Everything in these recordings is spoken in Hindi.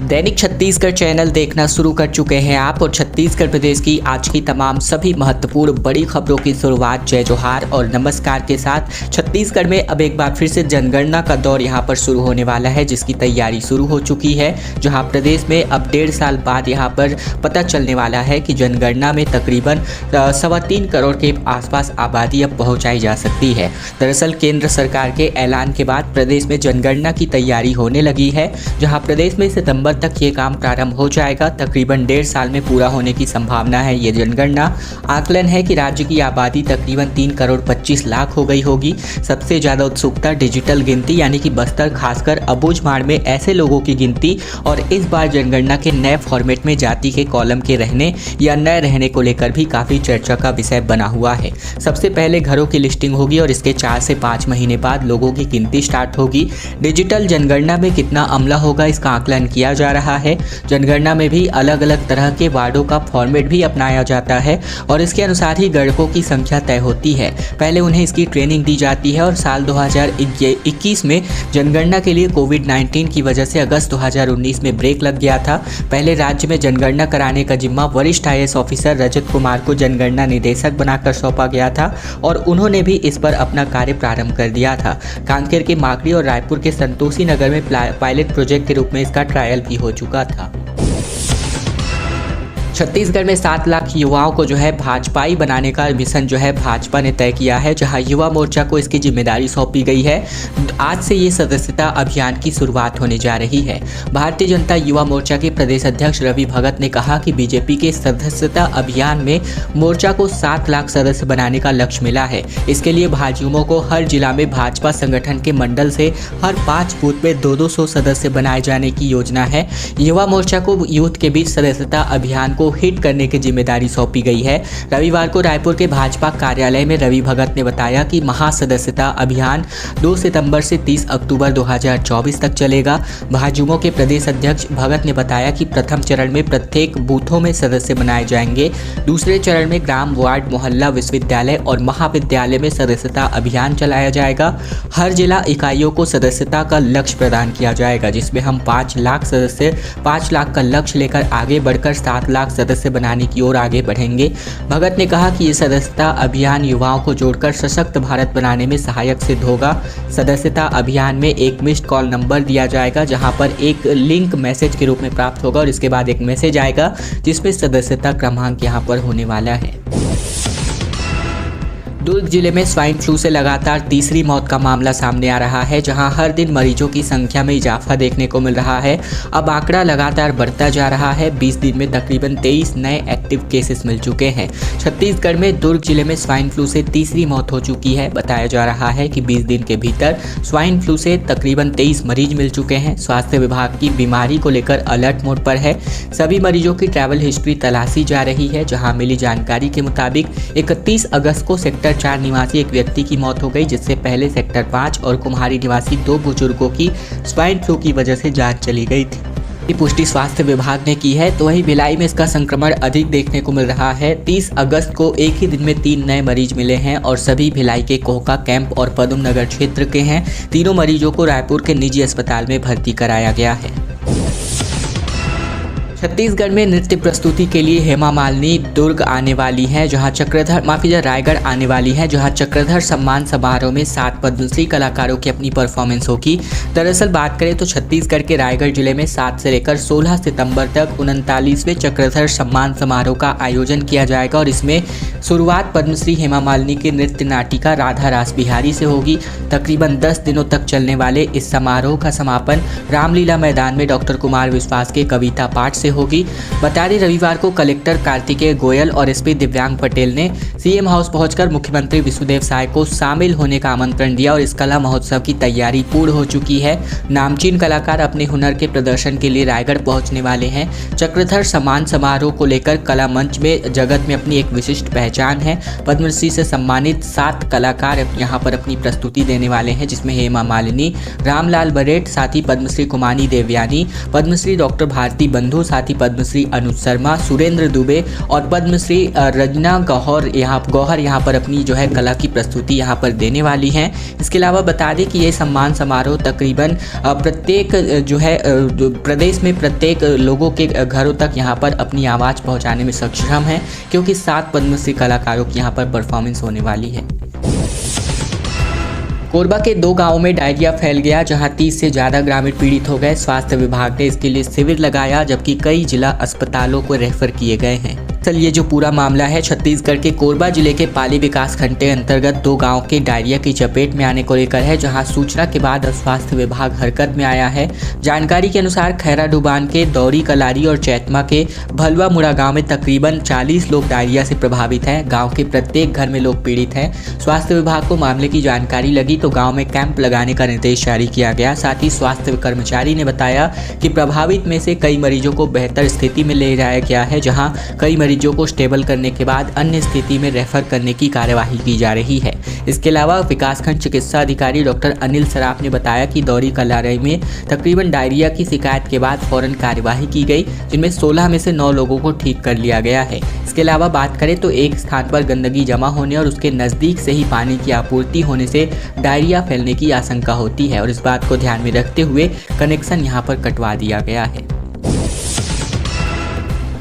दैनिक छत्तीसगढ़ चैनल देखना शुरू कर चुके हैं आप और छत्तीसगढ़ प्रदेश की आज की तमाम सभी महत्वपूर्ण बड़ी खबरों की शुरुआत जय जोहार और नमस्कार के साथ। छत्तीसगढ़ में अब एक बार फिर से जनगणना का दौर यहां पर शुरू होने वाला है, जिसकी तैयारी शुरू हो चुकी है। जहां प्रदेश में अब 1.5 साल बाद यहां पर पता चलने वाला है कि जनगणना में तकरीबन 3.25 करोड़ के आसपास आबादी अब पहुँचाई जा सकती है। दरअसल केंद्र सरकार के ऐलान के बाद प्रदेश में जनगणना की तैयारी होने लगी है, जहाँ प्रदेश में सितंबर तक ये काम प्रारंभ हो जाएगा। तकरीबन 1.5 साल में पूरा होने की संभावना है। ये जनगणना आकलन है कि राज्य की आबादी तकरीबन 3 करोड़ 25 लाख हो गई होगी। सबसे ज़्यादा उत्सुकता डिजिटल गिनती यानी कि बस्तर खासकर अबूझमाड़ में ऐसे लोगों की गिनती और इस बार जनगणना के नए फॉर्मेट में जाति के कॉलम के रहने या न रहने को लेकर भी काफ़ी चर्चा का विषय बना हुआ है। सबसे पहले घरों की लिस्टिंग होगी और इसके 4 से 5 महीने बाद लोगों की गिनती स्टार्ट होगी। डिजिटल जनगणना में कितना अमला होगा इसका आकलन किया जा रहा है। जनगणना में भी अलग अलग तरह के वार्डों का फॉर्मेट भी अपनाया जाता है और इसके अनुसार ही गणकों की संख्या तय होती है। पहले उन्हें इसकी ट्रेनिंग दी जाती है और साल 2021 में जनगणना के लिए कोविड-19 की वजह से अगस्त 2019 में ब्रेक लग गया था। पहले राज्य में जनगणना कराने का जिम्मा वरिष्ठ IAS ऑफिसर रजत कुमार को जनगणना निदेशक बनाकर सौंपा गया था और उन्होंने भी इस पर अपना कार्य प्रारंभ कर दिया था। कांकेर के माकड़ी और रायपुर के संतोषी नगर में पायलट प्रोजेक्ट के रूप में इसका ट्रायल भी हो चुका था। छत्तीसगढ़ में 7 लाख युवाओं को जो है भाजपाई बनाने का मिशन जो है भाजपा ने तय किया है, जहां युवा मोर्चा को इसकी जिम्मेदारी सौंपी गई है। आज से ये सदस्यता अभियान की शुरुआत होने जा रही है। भारतीय जनता युवा मोर्चा के प्रदेश अध्यक्ष रवि भगत ने कहा कि बीजेपी के सदस्यता अभियान में मोर्चा को 7 लाख सदस्य बनाने का लक्ष्य मिला है। इसके लिए भाजयुमों को हर जिला में भाजपा संगठन के मंडल से हर 5 बूथ में 200 सदस्य बनाए जाने की योजना है। युवा मोर्चा को यूथ के बीच सदस्यता अभियान को हिट करने की जिम्मेदारी सौंपी गई है। रविवार को रायपुर के भाजपा कार्यालय में रवि भगत ने बताया कि महासदस्यता अभियान 2 सितंबर से 30 अक्टूबर 2024 तक चलेगा। भाजयुमो के प्रदेश अध्यक्ष भगत ने बताया कि प्रथम चरण में प्रत्येक बूथों में सदस्य बनाए जाएंगे। दूसरे चरण में ग्राम, वार्ड, मोहल्ला, विश्वविद्यालय और महाविद्यालय में सदस्यता अभियान चलाया जाएगा। हर जिला इकाइयों को सदस्यता का लक्ष्य प्रदान किया जाएगा, जिसमें हम 5 लाख का लक्ष्य लेकर आगे बढ़कर 7 लाख सदस्य बनाने की ओर आगे बढ़ेंगे। भगत ने कहा कि ये सदस्यता अभियान युवाओं को जोड़कर सशक्त भारत बनाने में सहायक सिद्ध होगा। सदस्यता अभियान में एक मिस्ड कॉल नंबर दिया जाएगा, जहां पर एक लिंक मैसेज के रूप में प्राप्त होगा और इसके बाद एक मैसेज आएगा जिसमें सदस्यता क्रमांक यहां पर होने वाला है। दुर्ग जिले में स्वाइन फ्लू से लगातार तीसरी मौत का मामला सामने आ रहा है, जहां हर दिन मरीजों की संख्या में इजाफा देखने को मिल रहा है। अब आंकड़ा लगातार बढ़ता जा रहा है। 20 दिन में तकरीबन 23 नए एक्टिव केसेस मिल चुके हैं। छत्तीसगढ़ में दुर्ग जिले में स्वाइन फ्लू से तीसरी मौत हो चुकी है। बताया जा रहा है कि 20 दिन के भीतर स्वाइन फ्लू से तकरीबन 23 मरीज मिल चुके हैं। स्वास्थ्य विभाग की बीमारी को लेकर अलर्ट मोड पर है। सभी मरीजों की ट्रैवल हिस्ट्री तलाशी जा रही है, जहाँ मिली जानकारी के मुताबिक 31 अगस्त को सेक्टर 4 निवासी एक व्यक्ति की मौत हो गई, जिससे पहले सेक्टर 5 और कुम्हारी निवासी 2 बुजुर्गों की स्वाइन फ्लू की वजह से जान चली गई थी। ये पुष्टि स्वास्थ्य विभाग ने की है। तो वहीं भिलाई में इसका संक्रमण अधिक देखने को मिल रहा है। 30 अगस्त को एक ही दिन में 3 नए मरीज मिले हैं और सभी भिलाई के कोहका कैंप और पदम नगर क्षेत्र के हैं। तीनों मरीजों को रायपुर के निजी अस्पताल में भर्ती कराया गया है। छत्तीसगढ़ में नृत्य प्रस्तुति के लिए हेमा मालिनी दुर्ग आने वाली हैं, जहां रायगढ़ आने वाली हैं, जहां चक्रधर सम्मान समारोह में 7 पद्मश्री कलाकारों की अपनी परफॉर्मेंस होगी। दरअसल बात करें तो छत्तीसगढ़ के रायगढ़ जिले में 7 से लेकर 16 सितंबर तक 39वें चक्रधर सम्मान समारोह का आयोजन किया जाएगा और इसमें शुरुआत पद्मश्री हेमा मालिनी के नृत्य नाटिका राधा रास बिहारी से होगी। तकरीबन 10 दिनों तक चलने वाले इस समारोह का समापन रामलीला मैदान में डॉक्टर कुमार विश्वास के कविता पाठ से होगी। बता दें रविवार को कलेक्टर कार्तिकेय गोयल और SP दिव्यांग पटेल ने CM हाउस पहुंचकर मुख्यमंत्री विष्णुदेव साय को शामिल होने का आमंत्रण दिया और इस कला महोत्सव की तैयारी पूर्ण हो चुकी है। नामचीन कलाकार अपने हुनर के प्रदर्शन के लिए रायगढ़ पहुंचने वाले हैं। चक्रधर सम्मान समारोह को लेकर कला मंच में जगत में अपनी एक विशिष्ट पहचान है। पद्मश्री से सम्मानित 7 कलाकार यहाँ पर अपनी प्रस्तुति देने वाले हैं, जिसमें हेमा मालिनी, रामलाल बरेट, साथ ही पद्मश्री कुमारी देवयानी, पद्मश्री डॉक्टर भारती बंधु, साथ ही पद्मश्री अनुज शर्मा, सुरेंद्र दुबे और पद्मश्री रजना गौहर यहाँ पर अपनी जो है कला की प्रस्तुति यहाँ पर देने वाली हैं। इसके अलावा बता दें कि ये सम्मान समारोह तकरीबन प्रत्येक जो है प्रदेश में प्रत्येक लोगों के घरों तक यहाँ पर अपनी आवाज़ पहुँचाने में सक्षम है, क्योंकि 7 पद्मश्री कलाकारों की यहाँ पर परफॉर्मेंस होने वाली है। कोरबा के 2 गांवों में डायरिया फैल गया, जहां 30 से ज़्यादा ग्रामीण पीड़ित हो गए। स्वास्थ्य विभाग ने इसके लिए शिविर लगाया, जबकि कई जिला अस्पतालों को रेफर किए गए हैं। ये जो पूरा मामला है छत्तीसगढ़ के कोरबा जिले के पाली विकास खंड के अंतर्गत 2 गांव के डायरिया की चपेट में आने को लेकर है, जहां सूचना के बाद स्वास्थ्य विभाग हरकत में आया है। जानकारी के अनुसार खैरा डुबान के दौरी कलारी और चैतमा के भलवा मुड़ा गांव में तकरीबन 40 लोग डायरिया से प्रभावित हैं। गांव के प्रत्येक घर में लोग पीड़ित हैं। स्वास्थ्य विभाग को मामले की जानकारी लगी तो गाँव में कैंप लगाने का निर्देश जारी किया गया। साथ ही स्वास्थ्य कर्मचारी ने बताया कि प्रभावित में से कई मरीजों को बेहतर स्थिति में ले जाया गया है, जहाँ कई मरीजों को स्टेबल करने के बाद अन्य स्थिति में रेफर करने की कार्यवाही की जा रही है। इसके अलावा विकासखंड चिकित्सा अधिकारी डॉक्टर अनिल सराफ ने बताया कि दौरी कलारी में तकरीबन डायरिया की शिकायत के बाद फौरन कार्यवाही की गई, जिनमें 16 में से 9 लोगों को ठीक कर लिया गया है। इसके अलावा बात करें तो एक स्थान पर गंदगी जमा होने और उसके नज़दीक से ही पानी की आपूर्ति होने से डायरिया फैलने की आशंका होती है, और इस बात को ध्यान में रखते हुए कनेक्शन यहाँ पर कटवा दिया गया है।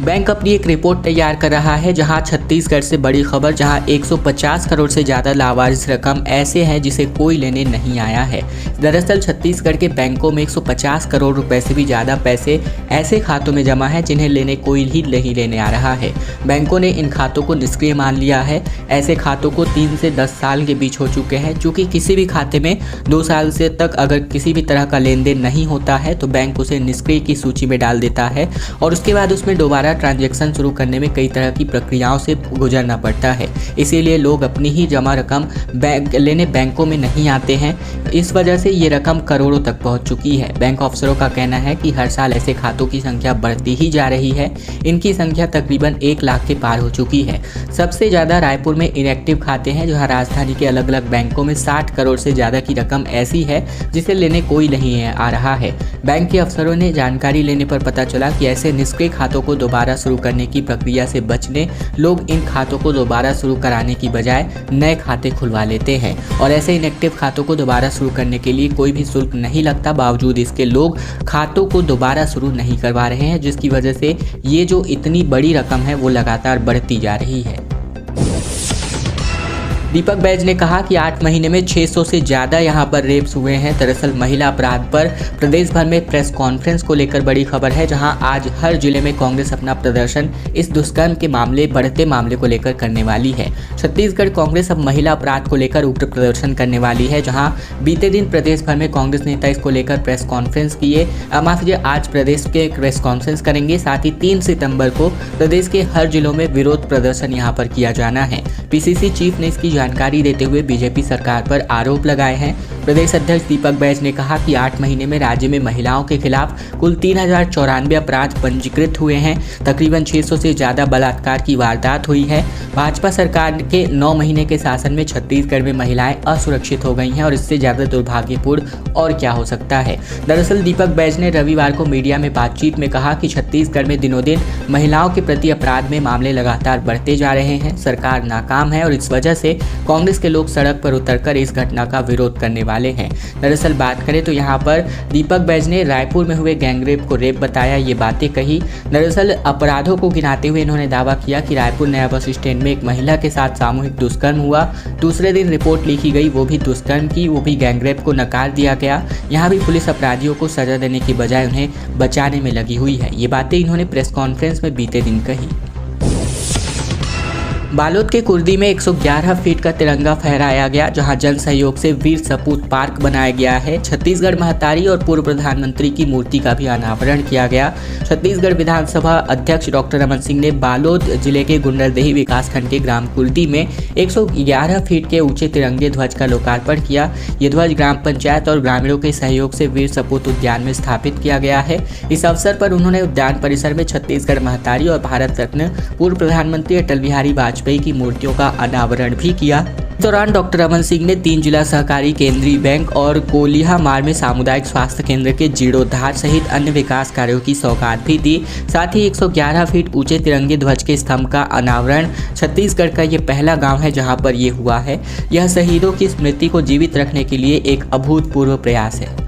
बैंक अपनी एक रिपोर्ट तैयार कर रहा है, जहां छत्तीसगढ़ से बड़ी खबर, जहां 150 करोड़ से ज़्यादा लावारिस रकम ऐसे हैं जिसे कोई लेने नहीं आया है। दरअसल छत्तीसगढ़ के बैंकों में 150 करोड़ रुपए से भी ज़्यादा पैसे ऐसे खातों में जमा है जिन्हें लेने कोई ही नहीं लेने आ रहा है। बैंकों ने इन खातों को निष्क्रिय मान लिया है। ऐसे खातों को 3 से 10 साल के बीच हो चुके हैं। चूँकि किसी भी खाते में 2 साल से तक अगर किसी भी तरह का लेन देन नहीं होता है तो बैंक उसे निष्क्रिय की सूची में डाल देता है, और उसके बाद उसमें दोबारा ट्रांजैक्शन शुरू करने में कई तरह की प्रक्रियाओं से गुजरना पड़ता है। इसीलिए लोग अपनी ही जमा रकम बैंकों में नहीं आते हैं। इस वजह से ये रकम करोड़ों तक पहुंच चुकी है। बैंक अफसरों का कहना है कि हर साल ऐसे खातों की संख्या बढ़ती ही जा रही है। इनकी संख्या तकरीबन 1 लाख के पार हो चुकी है। सबसे ज़्यादा रायपुर में इनएक्टिव खाते हैं, जहाँ राजधानी के अलग अलग बैंकों में 60 करोड़ से ज़्यादा की रकम ऐसी है जिसे लेने कोई नहीं आ रहा है। बैंक के अफसरों ने जानकारी लेने पर पता चला कि ऐसे निष्क्रिय खातों को दोबारा शुरू करने की प्रक्रिया से बचने लोग इन खातों को दोबारा शुरू कराने की बजाय नए खाते खुलवा लेते हैं, और ऐसे इनएक्टिव खातों को दोबारा शुरू करने के लिए कोई भी शुल्क नहीं लगता। बावजूद इसके लोग खातों को दोबारा शुरू नहीं करवा रहे हैं, जिसकी वजह से ये जो इतनी बड़ी रकम है वो लगातार बढ़ती जा रही है। दीपक बैज ने कहा कि 8 महीने में 600 से ज़्यादा यहाँ पर रेप्स हुए हैं। दरअसल महिला अपराध पर प्रदेश भर में प्रेस कॉन्फ्रेंस को लेकर बड़ी खबर है, जहाँ आज हर जिले में कांग्रेस अपना प्रदर्शन इस दुष्कर्म के बढ़ते मामले को लेकर करने वाली है। छत्तीसगढ़ कांग्रेस अब महिला अपराध को लेकर उग्र प्रदर्शन करने वाली है, जहाँ बीते दिन प्रदेश भर में कांग्रेस नेता इसको लेकर प्रेस कॉन्फ्रेंस किए। आज प्रदेश के प्रेस कॉन्फ्रेंस करेंगे। साथ ही 3 सितंबर को प्रदेश के हर जिलों में विरोध प्रदर्शन यहाँ पर किया जाना है। पीसीसी चीफ ने इसकी जानकारी देते हुए बीजेपी सरकार पर आरोप लगाए हैं। प्रदेश अध्यक्ष दीपक बैज ने कहा कि 8 महीने में राज्य में महिलाओं के खिलाफ कुल 3094 अपराध पंजीकृत हुए हैं। तकरीबन 600 से ज़्यादा बलात्कार की वारदात हुई है। भाजपा सरकार के 9 महीने के शासन में छत्तीसगढ़ में महिलाएं असुरक्षित हो गई हैं, और इससे ज़्यादा दुर्भाग्यपूर्ण और क्या हो सकता है। दरअसल दीपक बैज ने रविवार को मीडिया में बातचीत में कहा कि छत्तीसगढ़ में दिनों दिन महिलाओं के प्रति अपराध में मामले लगातार बढ़ते जा रहे हैं। सरकार नाकाम है और इस वजह से कांग्रेस के लोग सड़क पर उतरकर इस घटना का विरोध करने वाले हैं। दरअसल बात करें तो यहाँ पर दीपक बैज ने रायपुर में हुए गैंगरेप को रेप बताया, ये बातें कही। दरअसल अपराधों को गिनाते हुए इन्होंने दावा किया कि रायपुर नया बस स्टैंड में एक महिला के साथ सामूहिक दुष्कर्म हुआ। दूसरे दिन रिपोर्ट लिखी गई, वो भी दुष्कर्म की, वो भी गैंगरेप को नकार दिया गया। यहाँ भी पुलिस अपराधियों को सजा देने की बजाय उन्हें बचाने में लगी हुई है। ये बातें इन्होंने प्रेस कॉन्फ्रेंस में बीते दिन कही। बालोद के कुर्दी में 111 फीट का तिरंगा फहराया गया, जहां जन सहयोग से वीर सपूत पार्क बनाया गया है। छत्तीसगढ़ महतारी और पूर्व प्रधानमंत्री की मूर्ति का भी अनावरण किया गया। छत्तीसगढ़ विधानसभा अध्यक्ष डॉक्टर रमन सिंह ने बालोद जिले के गुंडरदेही विकासखंड के ग्राम कुर्दी में 111 फीट के ऊंचे तिरंगे ध्वज का लोकार्पण किया। ये ध्वज ग्राम पंचायत और ग्रामीणों के सहयोग से वीर सपूत उद्यान में स्थापित किया गया है। इस अवसर पर उन्होंने उद्यान परिसर में छत्तीसगढ़ महतारी और भारत रत्न पूर्व प्रधानमंत्री अटल बिहारी वाजपेयी की मूर्तियों का अनावरण भी किया। इस दौरान डॉक्टर रमन सिंह ने 3 जिला सहकारी केंद्रीय बैंक और कोलिहामार में सामुदायिक स्वास्थ्य केंद्र के जीर्णोद्धार सहित अन्य विकास कार्यों की सौगात भी दी। साथ ही 111 फीट ऊंचे तिरंगे ध्वज के स्तंभ का अनावरण। छत्तीसगढ़ का ये पहला गांव है जहां पर ये हुआ है। यह शहीदों की स्मृति को जीवित रखने के लिए एक अभूतपूर्व प्रयास है।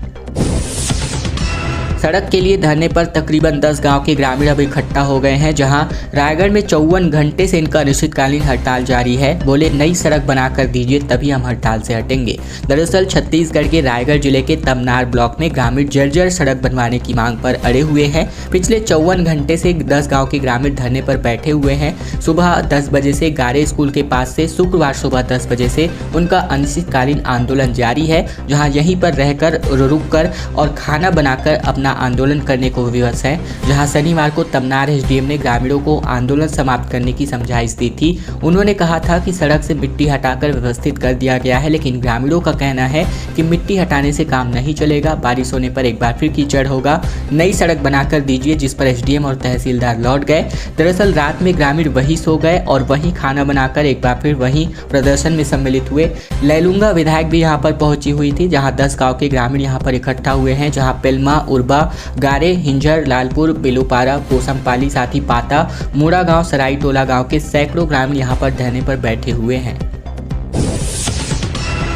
सड़क के लिए धरने पर तकरीबन 10 गांव के ग्रामीण अब इकट्ठा हो गए हैं, जहां रायगढ़ में 54 घंटे से इनका अनिश्चितकालीन हड़ताल जारी है। बोले नई सड़क बनाकर दीजिए तभी हम हड़ताल से हटेंगे। दरअसल छत्तीसगढ़ के रायगढ़ जिले के तमनार ब्लॉक में ग्रामीण जर्जर सड़क बनवाने की मांग पर अड़े हुए हैं। पिछले 54 घंटे से 10 गाँव के ग्रामीण धरने पर बैठे हुए हैं। सुबह 10 बजे से गारे स्कूल के पास से शुक्रवार सुबह 10 बजे से उनका अनिश्चितकालीन आंदोलन जारी है, जहाँ यहीं पर रहकर रुक कर और खाना बनाकर अपना आंदोलन करने को विवश है। जहां शनिवार को तमनार एसडीएम ने ग्रामीणों को आंदोलन समाप्त करने की समझाइश दी थी। उन्होंने कहा था कि सड़क से मिट्टी हटाकर व्यवस्थित कर दिया गया है, लेकिन ग्रामीणों का कहना है कि मिट्टी हटाने से काम नहीं चलेगा। बारिश होने पर एक बार फिर कीचड़ होगा। नई सड़क बनाकर दीजिए, जिस पर एसडीएम और तहसीलदार लौट गए। दरअसल रात में ग्रामीण वहीं सो गए और वहीं खाना बनाकर एक बार फिर वहीं प्रदर्शन में सम्मिलित हुए। लैलूंगा विधायक भी यहाँ पर पहुंची हुई थी, जहाँ 10 गाँव के ग्रामीण यहाँ पर इकट्ठा हुए हैं, जहाँ पेलमा, उर्बा, गारे, हिंजर, लालपुर, बेलूपारा, कोसमपाली, साथ ही पाता, मुड़ा गांव, सराई टोला गांव के सैकड़ों ग्रामीण यहां पर धरने पर बैठे हुए हैं।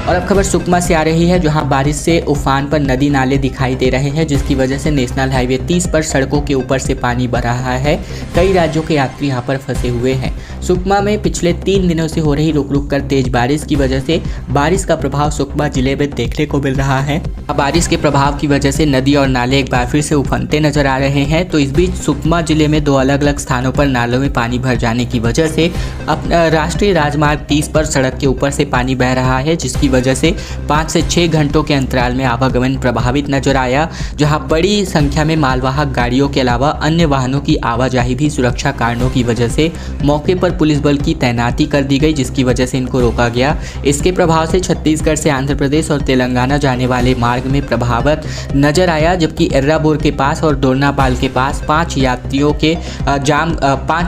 और अब खबर सुकमा से आ रही है, जहां बारिश से उफान पर नदी नाले दिखाई दे रहे हैं, जिसकी वजह से नेशनल हाईवे 30 पर सड़कों के ऊपर से पानी बह रहा है। कई राज्यों के यात्री यहां पर फंसे हुए हैं। सुकमा में पिछले 3 दिनों से हो रही रुक रुक कर तेज बारिश की वजह से बारिश का प्रभाव सुकमा जिले में देखने को मिल रहा है। बारिश के प्रभाव की वजह से नदी और नाले एक बार फिर से उफनते नजर आ रहे हैं। तो इस बीच सुकमा जिले में 2 अलग अलग स्थानों पर नालों में पानी भर जाने की वजह से राष्ट्रीय राजमार्ग 30 पर सड़क के ऊपर से पानी बह रहा है, जिसकी वजह से 5 से 6 घंटों के अंतराल में आवागमन प्रभावित नजर आया, जहां बड़ी संख्या में मालवाहक गाड़ियों के अलावा अन्य वाहनों की आवाजाही भी सुरक्षा कारणों की वजह से मौके पर पुलिस बल की तैनाती कर दी गई, जिसकी वजह से इनको रोका गया। इसके प्रभाव से छत्तीसगढ़ से आंध्र प्रदेश और तेलंगाना जाने वाले मार्ग में प्रभावित नजर आया, जबकि एर्राबोर के पास और दोरनापाल के पास 5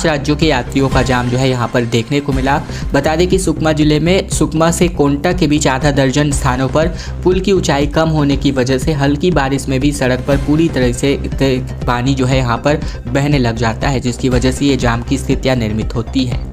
राज्यों के यात्रियों का जाम जो है यहाँ पर देखने को मिला। बता दें कि सुकमा जिले में सुकमा से कोंटा के बीच आधा दर्जन स्थानों पर पुल की ऊंचाई कम होने की वजह से हल्की बारिश में भी सड़क पर पूरी तरह से पानी जो है यहाँ पर बहने लग जाता है, जिसकी वजह से ये जाम की स्थितियां निर्मित होती है।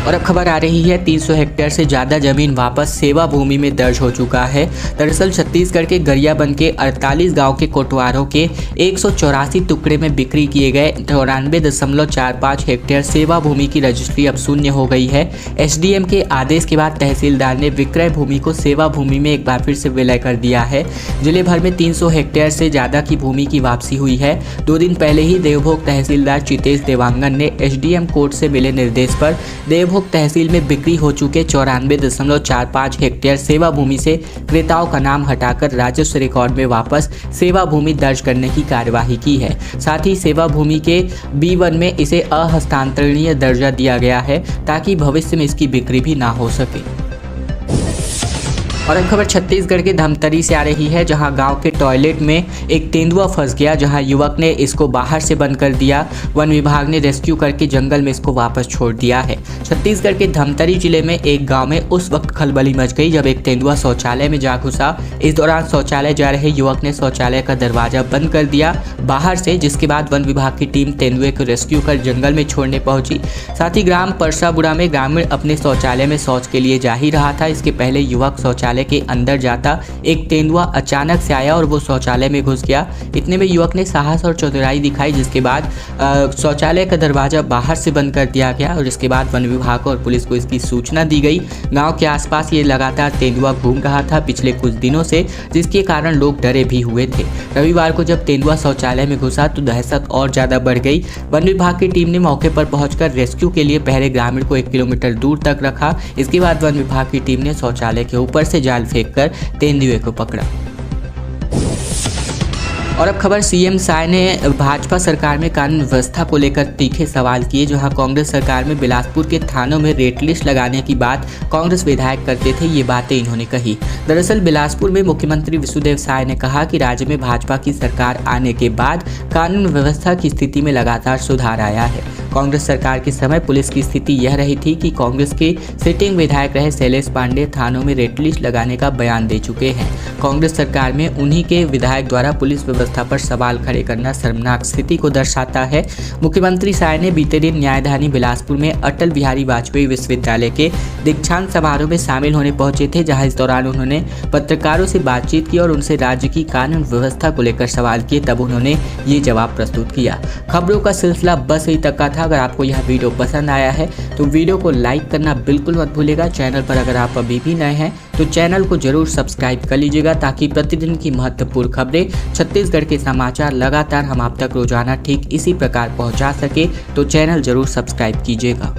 और अब खबर आ रही है 300 हेक्टेयर से ज़्यादा जमीन वापस सेवा भूमि में दर्ज हो चुका है। दरअसल छत्तीसगढ़ के गरियाबंद के 48 गांव के कोटवारों के 184 टुकड़े में बिक्री किए गए 94.45 हेक्टेयर सेवा भूमि की रजिस्ट्री अब शून्य हो गई है। एसडीएम के आदेश के बाद तहसीलदार ने विक्रय भूमि को सेवा भूमि में एक बार फिर से विलय कर दिया है। जिले भर में 300 हेक्टेयर से ज़्यादा की भूमि की वापसी हुई है। 2 दिन पहले ही देवभोग तहसीलदार चितेश देवांगन ने एसडीएम कोर्ट से मिले निर्देश पर देवभोग तहसील में बिक्री हो चुके 94.45 हेक्टेयर सेवा भूमि से क्रेताओं का नाम हटाकर राजस्व रिकॉर्ड में वापस सेवा भूमि दर्ज करने की कार्यवाही की है। साथ ही सेवा भूमि के B1 में इसे अहस्तांतरणीय दर्जा दिया गया है, ताकि भविष्य में इसकी बिक्री भी ना हो सके। और अब खबर छत्तीसगढ़ के धमतरी से आ रही है, जहां गांव के टॉयलेट में एक तेंदुआ फंस गया, जहां युवक ने इसको बाहर से बंद कर दिया। वन विभाग ने रेस्क्यू करके जंगल में इसको वापस छोड़ दिया है। छत्तीसगढ़ के धमतरी जिले में एक गांव में उस वक्त खलबली मच गई जब एक तेंदुआ शौचालय में जा घुसा। इस दौरान शौचालय जा रहे युवक ने शौचालय का दरवाजा बंद कर दिया बाहर से, जिसके बाद वन विभाग की टीम तेंदुए को रेस्क्यू कर जंगल में छोड़ने पहुंची। साथ ही ग्राम परसाबुड़ा में ग्रामीण अपने शौचालय में शौच के लिए जा ही रहा था। इसके पहले युवक शौचालय के अंदर जाता एक तेंदुआ अचानक से आया और वो शौचालय में घुस गया। इतने में युवक ने साहस और चतुराई दिखाई, जिसके बाद शौचालय का दरवाजा बाहर से बंद कर दिया गया और इसके बाद वन विभाग और पुलिस को इसकी सूचना दी गई। गांव के आसपास ये लगातार तेंदुआ घूम रहा था पिछले कुछ दिनों से, जिसके कारण लोग डरे भी हुए थे। रविवार को जब तेंदुआ शौचालय में घुसा तो दहशत और ज्यादा बढ़ गई। वन विभाग की टीम ने मौके पर पहुंचकर रेस्क्यू के लिए पहले ग्रामीण को 1 किलोमीटर दूर तक रखा। इसके बाद वन विभाग की टीम ने शौचालय के ऊपर से जाल फेंक कर तेंदुए को पकड़ा। और अब खबर सीएम साय ने भाजपा सरकार में कानून व्यवस्था को लेकर तीखे सवाल किए। जहां कांग्रेस सरकार में बिलासपुर के थानों में रेट लिस्ट लगाने की बात कांग्रेस विधायक करते थे, ये बातें इन्होंने कही। दरअसल बिलासपुर में मुख्यमंत्री विष्णुदेव साय ने कहा कि राज्य में भाजपा की सरकार आने के बाद कानून व्यवस्था की स्थिति में लगातार सुधार आया है। कांग्रेस सरकार के समय पुलिस की स्थिति यह रही थी कि कांग्रेस के सिटिंग विधायक रहे शैलेश पांडे थानों में रेड लिस्ट लगाने का बयान दे चुके हैं। कांग्रेस सरकार में उन्हीं के विधायक द्वारा पुलिस व्यवस्था पर सवाल खड़े करना शर्मनाक स्थिति को दर्शाता है। मुख्यमंत्री साय ने बीते दिन न्यायधानी बिलासपुर में अटल बिहारी वाजपेयी विश्वविद्यालय के दीक्षांत समारोह में शामिल होने पहुंचे थे, जहां इस दौरान उन्होंने पत्रकारों से बातचीत की और उनसे राज्य की कानून व्यवस्था को लेकर सवाल किए। तब उन्होंने ये जवाब प्रस्तुत किया। खबरों का सिलसिला बस यही तक का था। अगर आपको यह वीडियो पसंद आया है तो वीडियो को लाइक करना बिल्कुल मत भूलिएगा। चैनल पर अगर आप अभी भी नए हैं तो चैनल को जरूर सब्सक्राइब कर लीजिएगा, ताकि प्रतिदिन की महत्वपूर्ण खबरें, छत्तीसगढ़ के समाचार लगातार हम आप तक रोजाना ठीक इसी प्रकार पहुंचा सके। तो चैनल जरूर सब्सक्राइब कीजिएगा।